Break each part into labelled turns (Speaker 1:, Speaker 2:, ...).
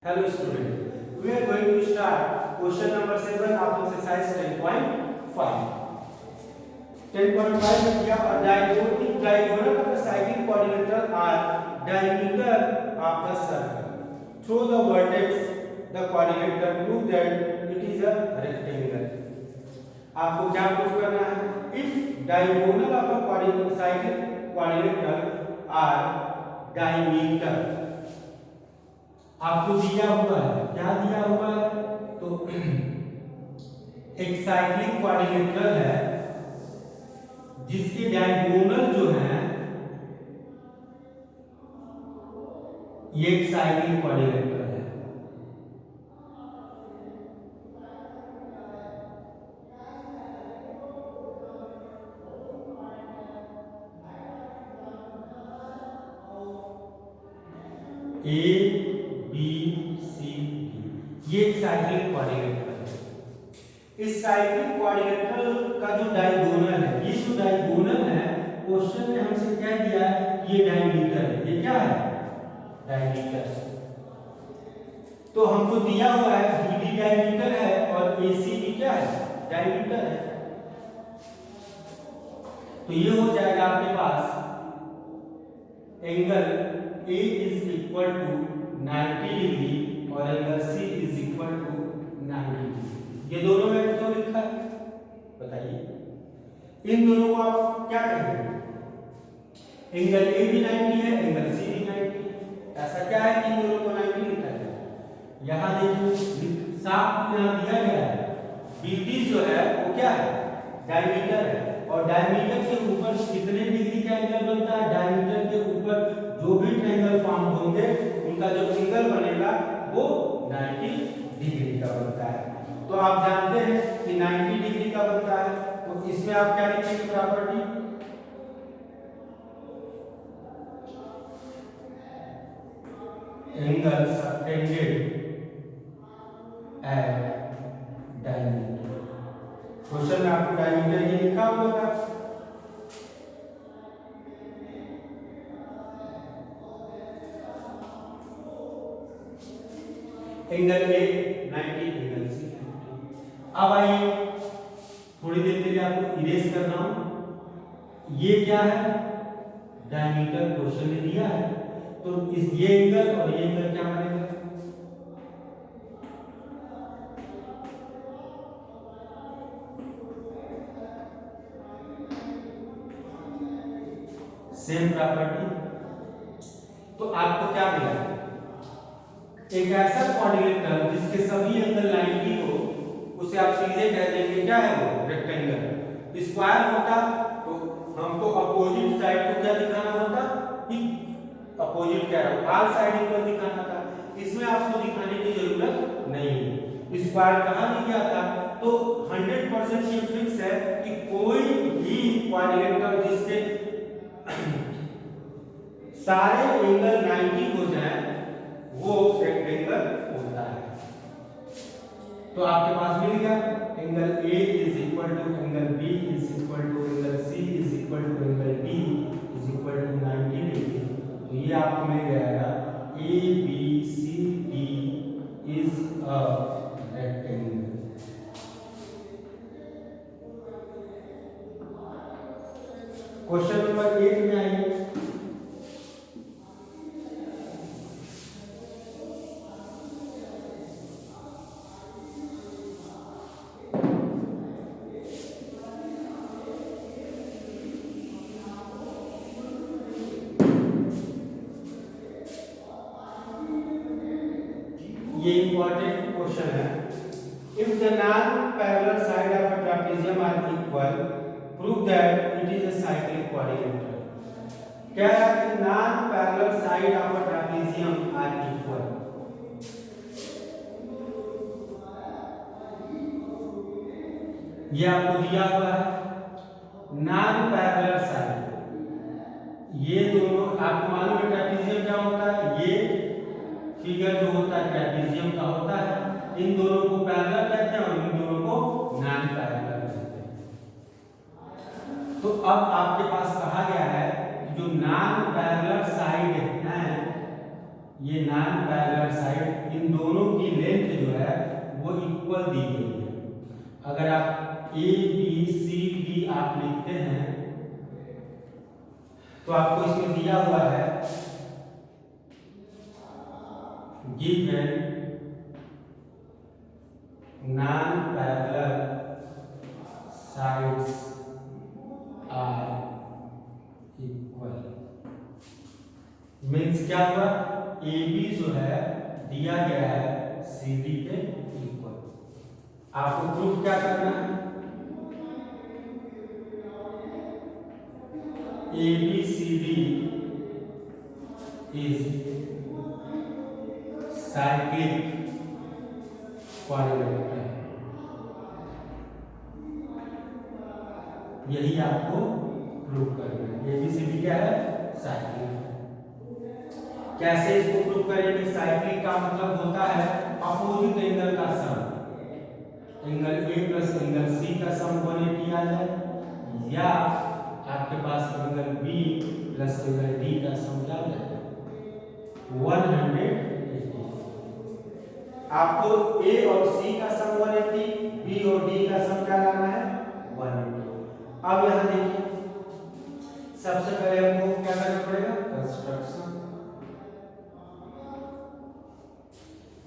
Speaker 1: Hello student, we are going to start question number 7 of exercise 10.5. 10.5 में दिया diagonal of the cyclic quadrilateral are diameter of the circle. Through the vertex, the quadrilateral prove that it is a rectangle. आपको क्या prove करना है? If diagonal of a cyclic quadrilateral are diameter, आपको दिया हुआ है, क्या दिया हुआ है? तो एक साइक्लिक क्वाड्रिलेटरल है जिसके डायगोनल जो है ये एक साइक्लिक क्वाड्रिलेटरल है। ए बी सी डी ये साइक्लिक क्वाड्रिलेटरल है। इस साइक्लिक क्वाड्रिलेटरल का जो डायगोनल है, ये जो डायगोनल है क्वेश्चन में हमसे क्या दिया है? ये डायमीटर है। ये क्या है? डायमीटर। तो हमको दिया हुआ है बीडी डायमीटर है और एसी भी क्या है? डायमीटर है। तो ये हो जाएगा आपके पास angle A is equal to 90 degree और angle C is equal to 90 degree. ये दोनों में क्यों लिखा है बताइए? इन दोनों को आप क्या कहेंगे? एंगल A भी 90 है, एंगल C भी 90 है। ऐसा क्या है कि इन दोनों को 90 लिखा है? यहाँ देखिए साफ यहाँ दिया गया है BD जो है वो क्या है? डायमीटर है और डायमीटर के ऊपर कितने डिग्री का एंगल बनता है? डायमीटर के ऊपर जो भी ट्रायंगल फॉर्म होंगे उनका जो एंगल बनेगा वो 90 डिग्री का बनता है। तो आप जानते हैं कि 90 डिग्री का बनता है, तो इसमें आप क्या लिखेंगे? Property angle subtended at diameter. Question में आपको डायमीटर ये लिखा हुआ था। Angle A 90, angle C 90। अब आइए थोड़ी देर के लिए आपको इरेज कर रहा हूं। ये क्या है? डायमीटर क्वेश्चन में दिया है, तो इस ये एंगल और ये एंगल क्या बनेगा? Same property. तो आपको क्या मिला? एक ऐसा क्वाड्रिलेटरल जिसके सभी एंगल 90 हो उसे आप सीधे कह देंगे क्या है वो? रेक्टेंगल। स्क्वायर होता तो हमको अपोजिट साइड को क्या दिखाना होता? अपोजिट कह रहा हूं, ऑल साइड इक्वल दिखाना था। इसमें आपको दिखाने की जरूरत नहीं है। स्क्वायर कहां दिया था? तो 100% ये फिक्स है कि कोई भी क्वाड्रिलेटरल जिसके सारे एंगल 90 हो जाए वो रेक्टेंगल होता है। तो आपके पास मिल गया angle A is equal to angle B is equal to angle C is equal to angle D is equal to 90 degree. तो ये आपको मिल जाएगा ABCD is a rectangle. Question number 8 में आइए। ये इंपॉर्टेंट क्वेश्चन है। If the non parallel side of a trapezium are equal prove that it is a cyclic quadrilateral. क्या है कि non parallel side of a trapezium are equal. ये आपको दिया हुआ है नॉन पैरेलल साइड। ये दोनों आपको मालूम है ट्रापेजियम क्या होता है? ये फिगर जो होता है ट्रेपेजियम का होता है। इन दोनों को पैरेलल कहते हैं और इन दोनों को नॉन पैरेलल कहते हैं। तो अब आपके पास कहा गया है कि जो नॉन पैरेलल साइड है ये नॉन पैरेलल साइड, इन दोनों की लेंथ जो है वो इक्वल दी गई है। अगर आप ए बी सी डी आप लिखते हैं तो आपको इसमें दिया हुआ है given non parallel sides are equal. Means क्या हुआ, ए बी जो है दिया गया है सी डी के इक्वल। आपको प्रूफ क्या करना है, A B C D is cyclic quadrilateral, यही आपको प्रूफ करना है। ए बी सी डी क्या है, साइक्लिक। कैसे इसको प्रूफ करेंगे, साइक्लिक का मतलब होता है अपोजिट एंगल का sum. Angle A plus angle C का सम 180 आ जाए, या आपके पास angle B plus angle D का सम क्या आ जाए 180। आपको ए और सी का सम 180, बी और डी का सम क्या लाना है 180। अब यहां देखिए, सबसे पहले हमको क्या करना पड़ेगा, कंस्ट्रक्शन।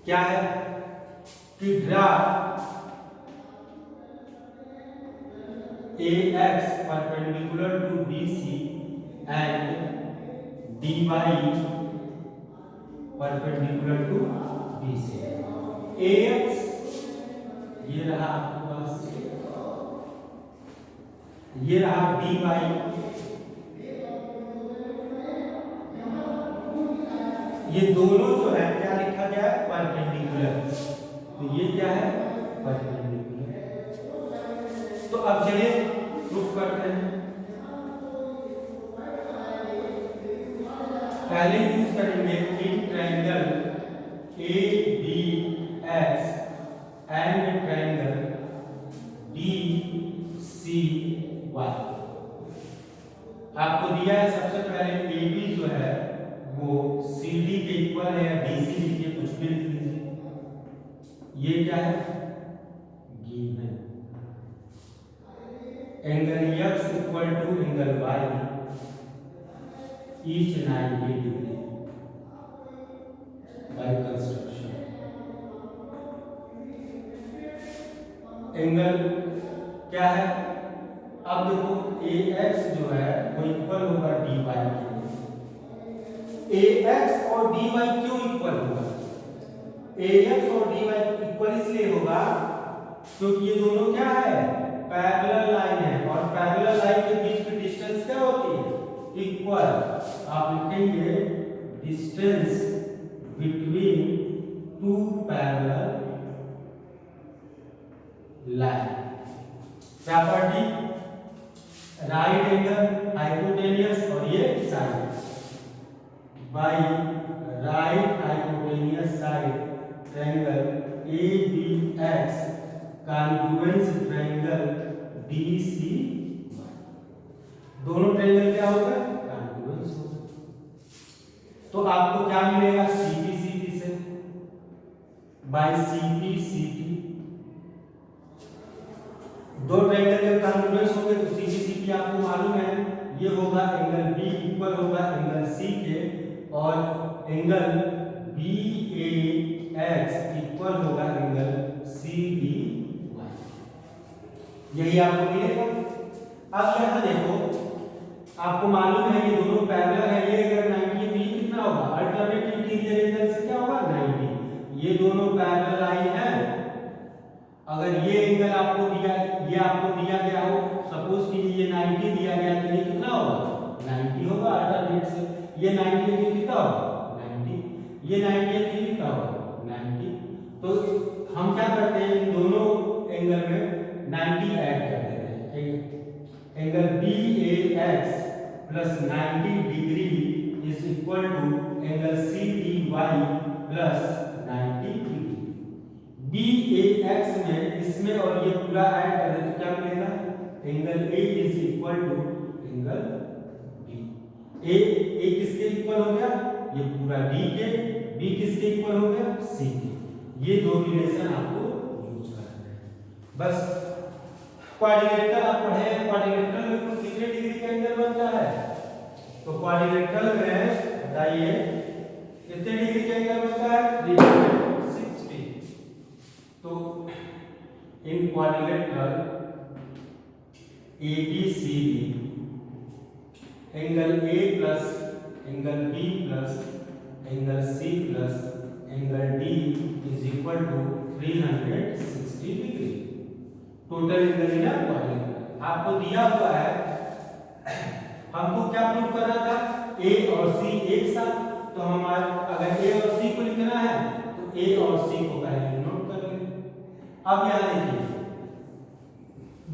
Speaker 1: क्या है कि draw AX perpendicular to BC and DY perpendicular to BC। AX ये रहा आपके पास, ये रहा DY, ये दोनों जो है क्या लिखा गया है परपेंडिकुलर, तो ये क्या है परपेंडिकुलर। तो अब चलिए प्रूफ करते हैं। पहले यूज करेंगे in triangle ABX and triangle DCY। आपको दिया है सबसे पहले AB जो है वो CD के इक्वल है या DC लिखिए, कुछ भी लिख लीजिए। ये क्या है given. Angle X equal to angle Y each 90 degree by construction. Angle क्या है, अब देखो AX जो है वो इक्वल होगा DY के। AX और DY क्यों इक्वल होगा, AX और DY इक्वल इसलिए होगा क्योंकि ये दोनों क्या है पैरेलल लाइन है, और पैरेलल लाइन के बीच की डिस्टेंस क्या होती है इक्वल। आप लिखेंगे distance between two parallel line. Property right angle hypotenuse, और ये side by right hypotenuse side triangle ABX congruence triangle DCY। दोनों ट्रायंगल क्या होगा कॉन्ग्रुएंस होगा। तो आपको क्या मिलेगा CPCT से बाय CPCT। दो ट्रायंगल जब कॉन्ग्रुएंस होंगे तो CPCT आपको मालूम है, ये होगा एंगल B इक्वल होगा एंगल C के, और एंगल BAX इक्वल होगा एंगल CDY। यही आपको मिलेगा। अब यहां देखो, आपको मालूम है ये दोनों पैरेलल है, ये अगर 90 है तो ये कितना होगा अल्टरनेट इंटीरियर एंगल से क्या होगा 90। ये दोनों पैरेलल लाइन है, अगर ये एंगल आपको दिया, ये आपको दिया गया हो, सपोज कि ये 90 दिया गया तो ये कितना होगा 90 होगा अल्टरनेट से। ये 90 है तो कितना होगा 90, ये 90 है तो कितना होगा 90। तो हम क्या करते हैं, इन दोनों एंगल में 90 ऐड कर देते हैं। Angle BAX plus 90 degree is equal to angle CDY plus 90 degree. BAX में इसमें और ये पूरा ऐड कर दें तो क्या मिलेगा, angle A is equal to angle B। A किसके इक्वल हो गया, ये पूरा D के, बी किसके इक्वल हो गया, सी के। ये दो रिलेशन आपको यूज करना है। बस क्वाड्रिलेटरल आप पढ़े हैं, क्वाड्रिलेटरल में कितने डिग्री का एंगल बनता है, तो क्वाड्रिलेटरल में बताइए कितने डिग्री का एंगल बनता है, 360। तो in quadrilateral ABCD angle A plus angle B plus angle C plus angle D is equal to 360 degree. Total angle in quadrilateral आपको दिया हुआ है। हमको क्या प्रूव करना था, A और C एक साथ। तो हमारे अगर A और C को लिखना है तो A और C को पहले नोट कर लेंगे। अब यहां देखिए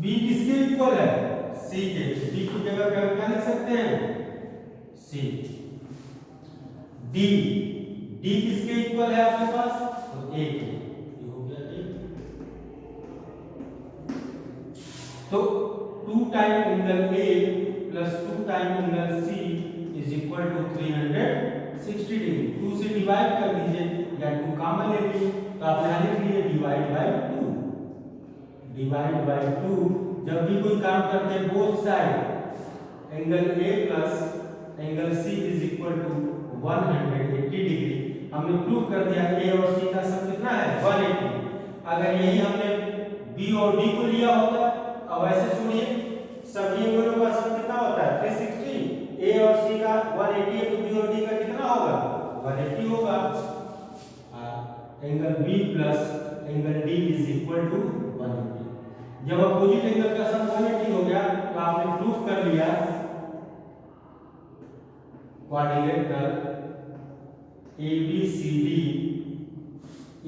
Speaker 1: B किसके इक्वल है, C के। B की जगह पे हम क्या लिख सकते हैं, C। D किसके इक्वल है आपके पास, तो A के। ये हो गया A। तो 2 time angle A plus 2 time angle C is equal to 360 degree. 2 से डिवाइड कर दीजिए या 2 कॉमन ले लीजिए, तो आप यहां लिख लीजिए डिवाइड बाय 2। डिवाइड बाय 2, जब भी कोई काम करते हैं both side angle A plus angle C is equal to 180 degree. हमने प्रूव कर दिया A और C का सम कितना है, 180। अगर यही हमने B और D को लिया होता, अब ऐसे छोड़िए, सभी एंगलों का सम कितना होता है, 360। A और C का 180 है तो B और D का कितना होगा, 180 होगा। Angle B plus angle D is equal to 180। जब अपोजिट एंगल का सम 180 हो गया तो आपने प्रूफ कर लिया quadrilateral ABCD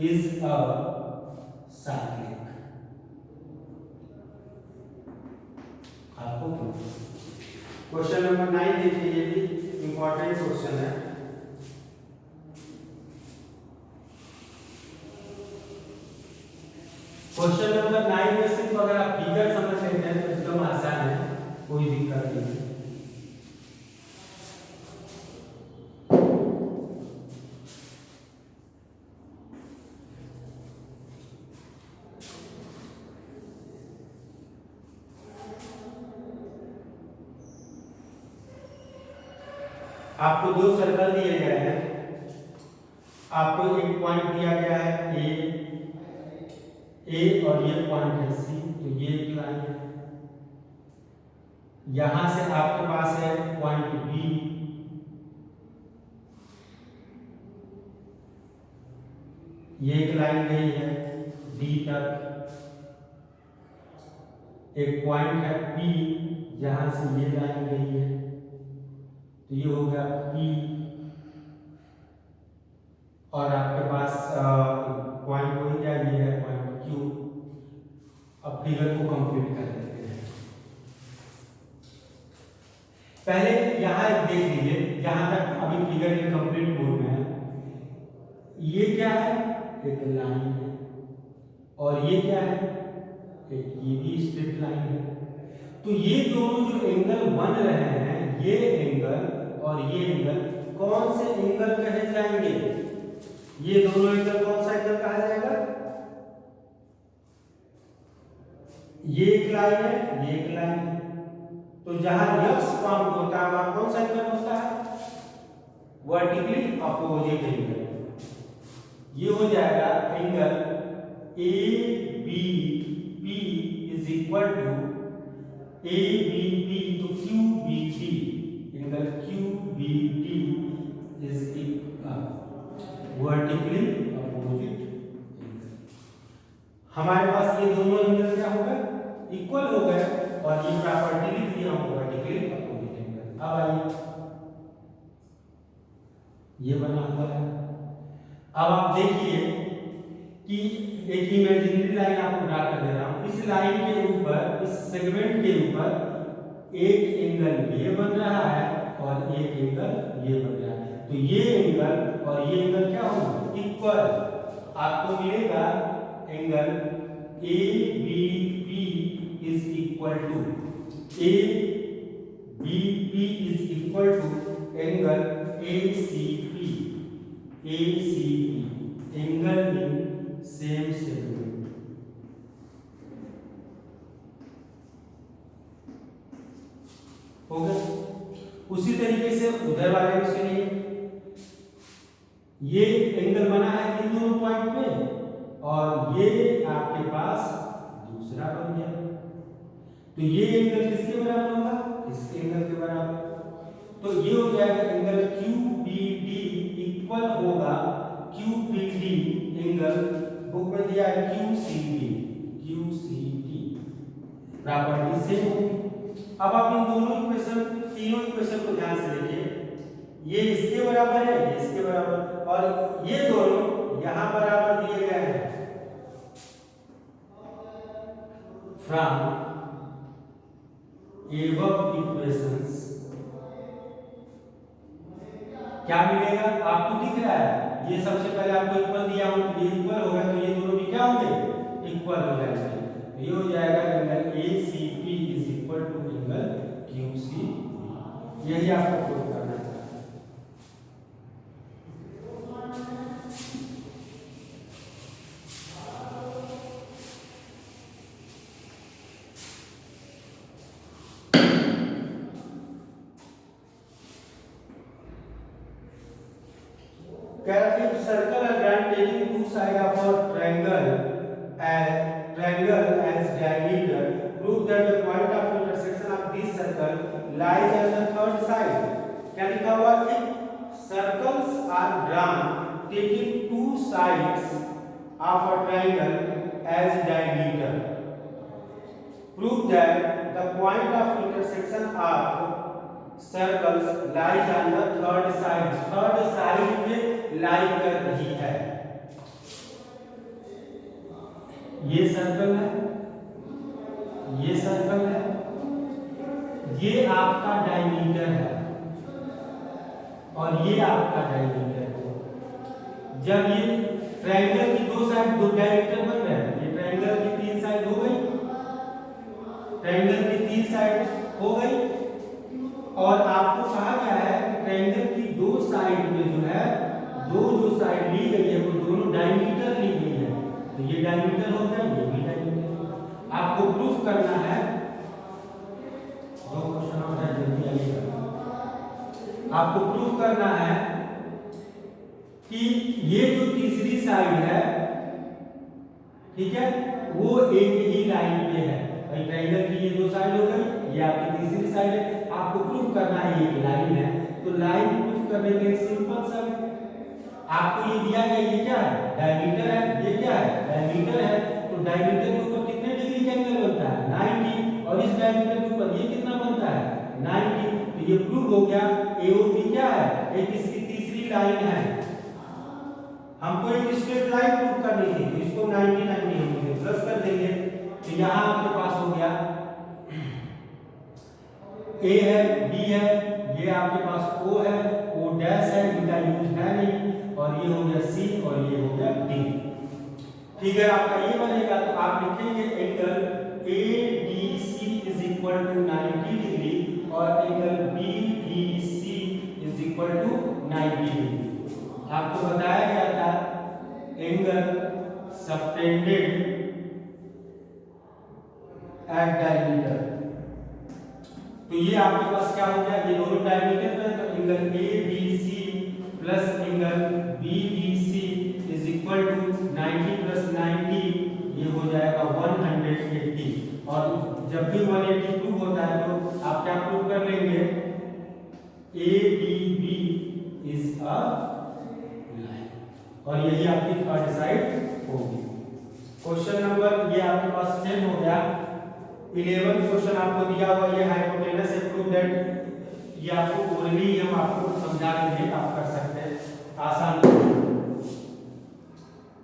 Speaker 1: is a cyclic. आपको क्वेश्चन नंबर 9 देखिए, ये भी इंपॉर्टेंट क्वेश्चन है। क्वेश्चन नंबर 9 में सिर्फ अगर आप फिगर समझ लेते हैं तो एकदम आसान है, कोई दिक्कत नहीं है। आपको दो सर्कल दिए गए हैं, आपको एक पॉइंट दिया गया है ए और ये पॉइंट है C। तो ये एक लाइन है, यहां से आपके पास है पॉइंट B, ये एक लाइन गई है D तक। एक पॉइंट है P, जहां से ये लाइन गई है, तो ये हो गया P। और आपके पास पॉइंट हो गया, ये है पॉइंट Q। अब फिगर को कंप्लीट कर लेते हैं। पहले यहां देख लीजिए, जहां तक अभी फिगर इनकम्प्लीट मोड में है। ये क्या है, एक लाइन है, और ये क्या है, एक ये भी स्ट्रेट लाइन है। तो ये दोनों जो एंगल बन रहे हैं, ये एंगल और ये एंगल कौन से एंगल कहे जाएंगे, ये दोनों एंगल कौन सा एंगल कहा जाएगा, ये एक लाइन है, ये एक लाइन है। तो जहां यक्स फॉर्म होता है वहां कौन सा एंगल होता है, वर्टिकली अपोजिट एंगल। ये हो जाएगा angle ABP is equal to ABP, तो QBD, angle QBD is vertically opposite angle. हमारे पास ये दोनों एंगल क्या हो गए, इक्वल हो गए, और ये प्रॉपर्टी लिख दिया हम वर्टिकली अपोजिट एंगल। अब आइए, ये बना हुआ है। अब आप देखिए कि एक इमेजिनरी लाइन आपको ड्रा कर दे रहा हूं। इस लाइन के ऊपर, इस सेगमेंट के ऊपर एक एंगल ये बन रहा है और एक एंगल ये बन रहा है। तो ये एंगल और ये एंगल क्या होगा, इक्वल। आपको मिलेगा angle ABP is equal to ABP is equal to angle ACP ACP angle in same segment. हो गया। उसी तरीके से उधर वाले में सुनिए, ये एंगल बना है इन दोनों पॉइंट पे और ये आपके पास दूसरा बन गया। तो ये एंगल किसके बराबर होगा? इसके एंगल के बराबर। तो ये हो जाएगा एंगल QBD इक्वल होगा QPD एंगल, बुक में दिया है QCD प्रॉपर्टी सेम होगी। अब आप इन दोनों इक्वेशन, तीनों इक्वेशन को ध्यान से देखिए, ये इसके बराबर है, ये इसके बराबर, और ये दोनों यहां बराबर दिए गए हैं। फ्रॉम above इक्वेशंस क्या मिलेगा? आपको दिख रहा है, ये सबसे पहले आपको इक्वल दिया हो, ये इक्वल होगा तो ये दोनों भी क्या होंगे? इक्वल हो जाएंगे। तो ये हो जाएगा angle ACP is equal to angle QCB। यही आपको प्रूव करना है। If circle are drawn taking two sides of a triangle as diameter, prove that the point of intersection of this circle lies on the third side. क्या लिखा हुआ है? Circles are drawn taking two sides of a triangle as diameter. Prove that the point of intersection of circles lies on the third side. Third side पे लाई कर रही है। ये circle है, ये सर्कल है, ये आपका डायमीटर है और ये आपका डायमीटर है। जब ये ट्रायंगल की दो साइड, दो डायमीटर बन रहे हैं, ये ट्रायंगल की तीन साइड हो गई, ट्रायंगल की तीन साइड हो गई, और आपको कहा गया है कि ट्रायंगल की दो साइड में जो है, दो जो साइड ली गई है वो दोनों डायमीटर ली गई है। तो ये डायमीटर होता है, ये भी डायमीटर। आपको प्रूफ करना है, दो क्वेश्चन और है, जल्दी आइएगा। आपको प्रूफ करना है कि ये जो तीसरी साइड है, ठीक है, वो एक ही लाइन पे है। ट्रायंगल की ये दो साइड हो गई, ये आपकी तीसरी साइड है। आपको प्रूफ करना है ये लाइन है, तो लाइन प्रूफ करने के लिए सिंपल सा, आपको ये दिया गया, ये क्या है? डायमीटर है, ये क्या है? डायमीटर है। तो डायमीटर के ऊपर कितने डिग्री का एंगल बनता है? 90, और इस डायमीटर के ऊपर ये कितना बनता है? 90। तो ये प्रूव हो गया। AOP क्या है? एक इसकी तीसरी लाइन है। हमको एक स्ट्रेट लाइन प्रूव करनी थी, तो इसको 90 90 हम इसे प्लस कर देंगे। तो यहाँ आपके पास हो गया A है, B है, ये आपके पास O है, O डैश है, इनका यूज है नहीं, और ये हो गया C और ये हो गया D। फिगर आपका ये बनेगा, तो आप लिखेंगे angle ADC is equal to 90 degree और angle BDC is equal to 90 degree. आपको बताया गया था एंगल सबटेंडेड एट डायमीटर। तो ये आपके पास क्या हो गया? ये दोनों डायमीटर में, तो angle ABC plus angle BDC is equal to 90 plus 90, ये हो जाएगा 180। और जब भी 180 प्रूव होता है तो आप क्या प्रूव कर लेंगे? ADB इज अ लाइन, और यही आपकी थर्ड साइड होगी। क्वेश्चन नंबर ये आपके पास 10 हो गया। 11 क्वेश्चन आपको दिया हुआ, ये हाइपोटेनस है, प्रूव दैट। ये आपको ओरली हम आपको समझा देंगे, आप कर सकते हैं आसान।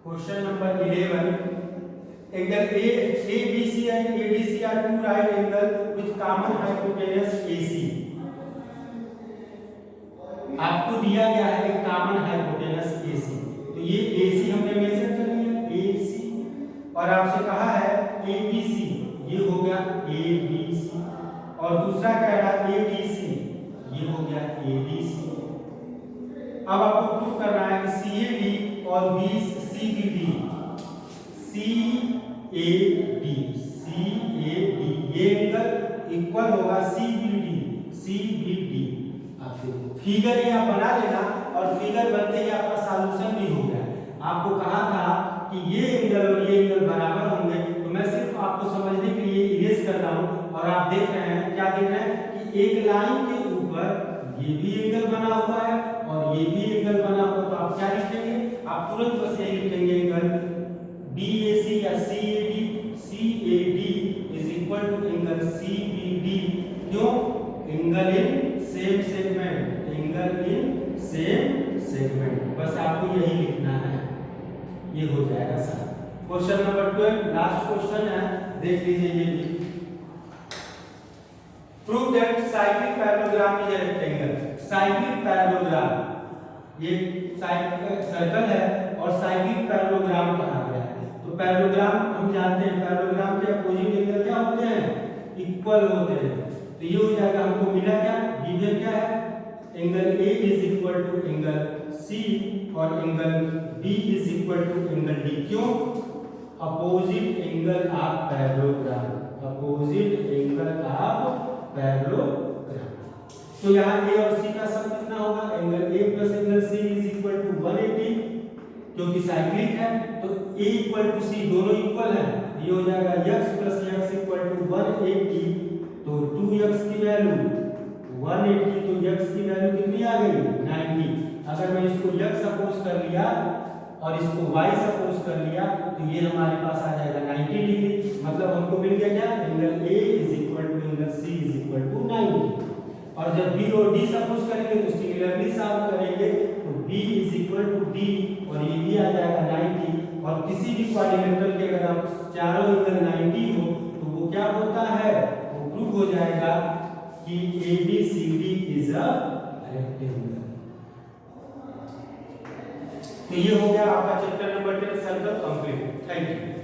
Speaker 1: Question number 11, angle ABC and ADC are two right angle with common hypotenuse AC। आपको दिया गया है एक कॉमन हाइपोटेनस AC, तो ये AC हमने मेजर कर लिया, AC, और आपसे कहा है ABC, ये हो गया ABC, और दूसरा कह रहा है ADC, ये हो गया ADC। अब आपको प्रूव करना है कि CAD और CBD ये एंगल इक्वल होगा CBD। आपको फिगर ये आप बना लेना और फिगर बनते ही आपका सॉल्यूशन भी हो गया। आपको कहा था कि ये एंगल और ये एंगल बराबर होंगे, तो मैं सिर्फ आपको समझने के लिए इरेज कर रहा हूँ। और आप देख रहे हैं, क्या देख रहे हैं कि एक लाइन के ऊपर ये भी एंगल बना हुआ है और ये भी एंगल बना हुआ है। तो आप क्या लिखेंगे, आप तुरंत बस यही लिखेंगे एंगल BAC या CAD is equal to angle CBD। क्यों? Angle in same segment, angle in same segment. बस आपको यही लिखना है, ये हो जाएगा sir. Question number 12 last question है, देख लीजिए ये भी। Prove that cyclic parallelogram is a rectangle. Cyclic parallelogram ये सर्कल है और साइक्लिक पैरेललोग्राम कहा गया है। तो पैरेललोग्राम हम जानते हैं, पैरेललोग्राम के अपोजिट एंगल क्या होते हैं, इक्वल होते हैं। तो ये हो जाएगा, हमको मिला क्या, गिवन क्या है, angle A is equal to angle C और angle B is equal to angle D। क्यों? Opposite angle of parallelogram, opposite angle of parallelogram. तो यहाँ A और C का सम कितना होगा, angle A plus angle C is equal to 180। क्योंकि cyclic है तो A इक्वल टू C दोनों इक्वल है, ये हो जाएगा x plus x equal to 180। तो 2x की वैल्यू 180, तो x की वैल्यू कितनी आ गई, 90। अगर मैं इसको x सपोज कर लिया और इसको y सपोज कर लिया तो ये हमारे पास आ जाएगा 90 डिग्री। मतलब हमको मिल गया क्या, angle A is equal to angle C is equal to 90। और जब B और D सपोज करेंगे तो सिमिलरली सॉल्व करेंगे, तो B is equal to D और ये भी आ जाएगा 90। और किसी भी क्वाड्रिलेटरल के अगर हम चारों एंगल 90 हो तो वो क्या होता है, वो प्रूव हो जाएगा कि ABCD इज अ रेक्टेंगल। तो ये हो गया आपका chapter number 10 circle complete. Thank you.